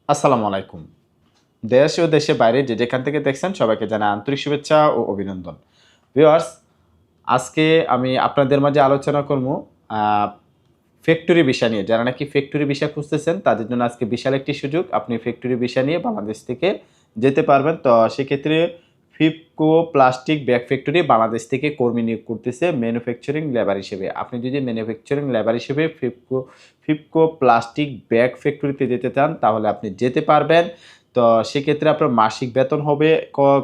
আসসালামু আলাইকুম। দেশ ও দেশের বাইরে যে যেখান থেকে দেখছেন সবাইকে জানাই আন্তরিক শুভেচ্ছা ও অভিনন্দন। ভিউয়ার্স, আজকে আমি আপনাদের মাঝে আলোচনা করব আ ফ্যাক্টরি ভিসা নিয়ে। যারা নাকি ফ্যাক্টরি ভিসা খুঁজতেছেন তাদের জন্য আজকে বিশাল একটি সুযোগ। আপনি ফ্যাক্টরি ভিসা নিয়ে বাংলাদেশ থেকে যেতে পারবেন। তো সেক্ষেত্রে ফিপকো প্লাস্টিক ব্যাগ ফ্যাক্টরি বাংলাদেশ থেকে কর্মী নিয়োগ করতেছে ম্যানুফ্যাকচারিং লেবার হিসেবে। আপনি যদি ম্যানুফ্যাকচারিং লেবার হিসেবে ফিপকো প্লাস্টিক ব্যাগ ফ্যাক্টরিতে যেতে চান তাহলে আপনি যেতে পারবেন। তো সেক্ষেত্রে আপনার মাসিক বেতন হবে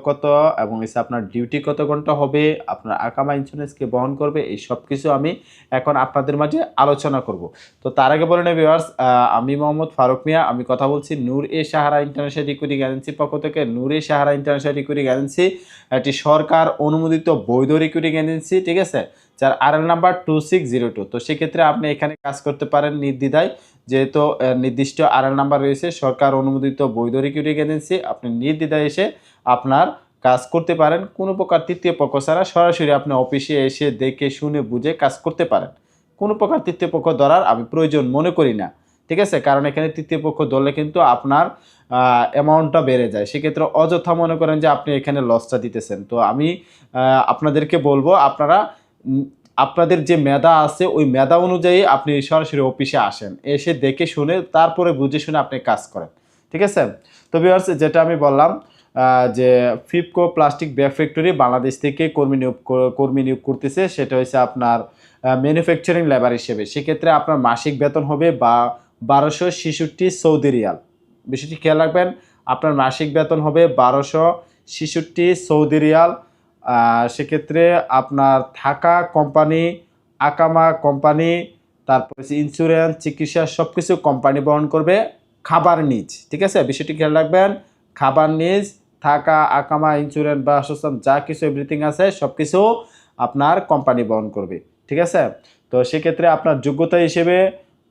কত এবং আপনার ডিউটি কত ঘন্টা হবে, আপনার আকামা ইন্স্যুরেন্স কে বহন করবে, এই সবকিছু আমি এখন আপনাদের মাঝে আলোচনা করব। তো তার আগে বলে নেই ভিউয়ার্স, আমি মোহাম্মদ ফারুক মিয়া, আমি কথা বলছি নূর-এ-সাহারা ইন্টারন্যাশনাল রিক্রুটিং এজেন্সির পক্ষ থেকে। নূর-এ-সাহারা ইন্টারন্যাশনাল রিক্রুটিং এজেন্সি একটি সরকার অনুমোদিত বৈধ রিক্রুটিং এজেন্সি, ঠিক আছে? যার আরএল নাম্বার 2602। তো সেক্ষেত্রে আপনি এখানে কাজ করতে পারেন নির্দ্বিধায়, যেহেতু নির্দিষ্ট আরএল নাম্বার রয়েছে, সরকার অনুমোদিত বৈধ রিক্রুটিং এজেন্সি। আপনি নির্দ্বিধায় এসে আপনার কাজ করতে পারেন। কোনো প্রকার তৃতীয় পক্ষ ছাড়া সরাসরি আপনি অফিসে এসে দেখে শুনে বুঝে কাজ করতে পারেন। কোনো প্রকার তৃতীয় পক্ষ ধরার আমি প্রয়োজন মনে করি না, ঠিক আছে? কারণ এখানে তৃতীয় পক্ষ ধরলে কিন্তু আপনার অ্যামাউন্টটা বেড়ে যায়। সেক্ষেত্রে অযথা মনে করেন যে আপনি এখানে লসটা দিতেছেন। তো আমি আপনাদেরকে বলবো আপনারা আপনাদের যে মেধা আছে ওই মেধা অনুযায়ী আপনি সরাসরি অফিসে আসেন। এসে দেখে শুনে তারপরে বুঝে শুনে আপনি কাজ করেন। ঠিক আছে? তো ভিউয়ার্স, যেটা আমি বললাম যে ফিপকো প্লাস্টিক ব্যাগ ফ্যাক্টরি বাংলাদেশ থেকে কর্মী নিয়োগ করতেছে, সেটা হচ্ছে আপনার ম্যানুফ্যাকচারিং লেবার হিসেবে। সেক্ষেত্রে আপনার মাসিক বেতন হবে ১২৬৬ সৌদি রিয়াল। বিষয়টি খেয়াল রাখবেন, আপনার মাসিক বেতন হবে ১২৬৬ সৌদি রিয়াল। সেক্ষেত্রে আপনার থাকা কোম্পানি, আকামা কোম্পানি, তারপর হচ্ছে ইন্স্যুরেন্স, চিকিৎসা সবকিছু কোম্পানি বহন করবে। খাবার নিজ, ঠিক আছে? বিষয়টি খেয়াল রাখবেন, খাবার নিজ, থাকা, আকামা, ইন্স্যুরেন্স, বাসস্থান যা কিছু এভরিথিং আছে সবকিছু আপনার কোম্পানি বহন করবে, ঠিক আছে? তো সেক্ষেত্রে আপনার যোগ্যতা হিসেবে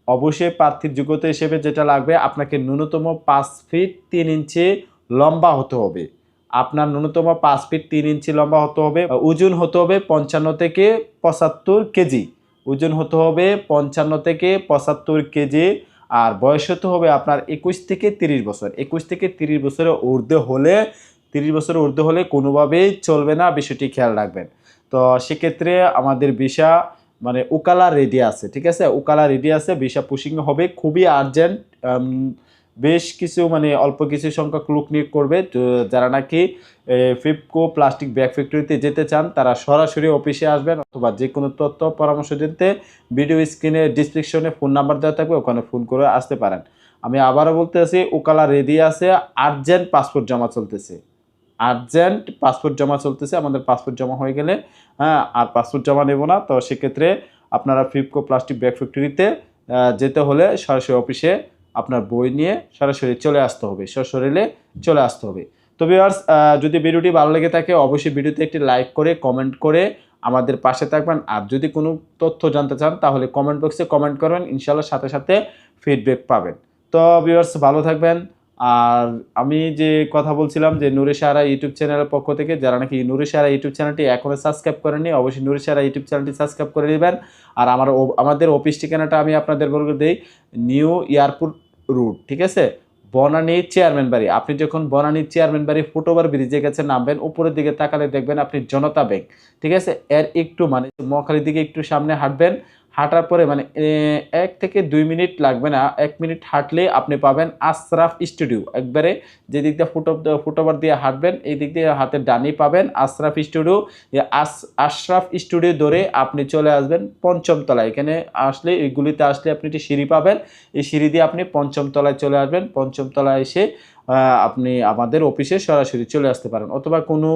অবশ্যই প্রার্থীর যোগ্যতা হিসেবে যেটা লাগবে, আপনাকে ন্যূনতম ৫ ফিট ৩ ইঞ্চি লম্বা হতে হবে। আপনার ন্যূনতম ৫ ফিট ৩ ইঞ্চি লম্বা হতে হবে। ওজন হতে হবে ৫৫ থেকে ৭৫ কেজি। ওজন হতে হবে ৫৫ থেকে ৭৫ কেজি। আর বয়স হতে হবে আপনার ২১ থেকে ৩০ বছর। ২১ থেকে ৩০ বছরের ঊর্ধ্বে হলে কোনোভাবেই চলবে না, বিষয়টি খেয়াল রাখবেন। তো সেক্ষেত্রে আমাদের ভিসা মানে ওকালা রেডি আছে, ঠিক আছে? ওকালা রেডি আছে, ভিসা পুশিং হবে খুবই আর্জেন্ট। বেশ কিছু মানে অল্প কিছু সংখ্যক লোক নিয়োগ করবে। তো যারা নাকি ফিপকো প্লাস্টিক ব্যাগ ফ্যাক্টরিতে যেতে চান তারা সরাসরি অফিসে আসবেন, অথবা যে কোনো তথ্য পরামর্শ দিতে ভিডিও স্ক্রিনে ডিসক্রিপশনে ফোন নাম্বার দেওয়া থাকবে, ওখানে ফোন করে আসতে পারেন। আমি আবারও বলতে আছি, ওকালা রেডি আছে, আর্জেন্ট পাসপোর্ট জমা চলতেছে। আমাদের পাসপোর্ট জমা হয়ে গেলে আর পাসপোর্ট জমা নেব না। তো সেক্ষেত্রে আপনারা ফিপকো প্লাস্টিক ব্যাগ ফ্যাক্টরিতে যেতে হলে সরাসরি অফিসে আপনার বই নিয়ে সরাসরি চলে আসতে হবে, সশরীরে চলে আসতে হবে। তো ভিউয়ার্স, যদি ভিডিওটি ভালো লেগে থাকে অবশ্যই ভিডিওতে একটি লাইক করে কমেন্ট করে আমাদের পাশে থাকবেন। আর যদি কোনো তথ্য জানতে চান তাহলে কমেন্ট বক্সে কমেন্ট করবেন, ইনশাআল্লাহ সাথে সাথে ফিডব্যাক পাবেন। তো ভিউয়ার্স, ভালো থাকবেন। আর আমি যে কথা বলছিলাম যে নূর-এ-সাহারা ইউটিউব চ্যানেলের পক্ষ থেকে যারা নাকি নূর-এ-সাহারা ইউটিউব চ্যানেলটি এখনও সাবস্ক্রাইব করেননি, অবশ্যই নূর-এ-সাহারা ইউটিউব চ্যানেলটি সাবস্ক্রাইব করে নেবেন। আর আমাদের অফিস ঠিকানাটা আমি আপনাদের বলে দেই, নিউ এয়ারপোর্ট রোড, ঠিক আছে? বনানী চেয়ারম্যান বাড়ি। আপনি যখন বনানী চেয়ারম্যান বাড়ি ফুটওভার ব্রিজের কাছে নামবেন, উপরের দিকে তাকালে দেখবেন আপনি জনতা ব্যাংক, ঠিক আছে? এর একটু মানে মহাখালীর দিকে একটু সামনে হাঁটবেন। হাঁটার পরে মানে ১ থেকে ২ মিনিট লাগবে না, ১ মিনিট হাঁটলেই আপনি পাবেন আশরাফ স্টুডিও। একবারে যে দিক দিয়ে ফুটওভার দিয়ে হাঁটবেন এই দিক দিয়ে হাতের ডানেই পাবেন আশরাফ স্টুডিও। আশরাফ স্টুডিও ধরে আপনি চলে আসবেন ৫ম তলায়। এখানে আসলে এইগুলিতে আসলে আপনি একটি সিঁড়ি পাবেন। এই সিঁড়ি দিয়ে আপনি ৫ম তলায় চলে আসবেন। ৫ম তলায় এসে আপনি আমাদের অফিসে সরাসরি চলে আসতে পারেন, অথবা কোনো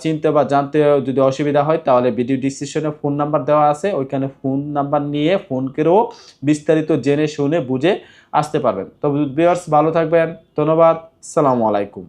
চিনতে বা জানতে যদি অসুবিধা হয় তাহলে ভিডিও ডিসক্রিপশনে ফোন নাম্বার দেওয়া আছে, ওইখানে ফোন নাম্বার নিয়ে ফোন করেও বিস্তারিত জেনে শুনে বুঝে আসতে পারবেন। তো ভিউয়ার্স, ভালো থাকবেন, ধন্যবাদ, আসসালামু আলাইকুম।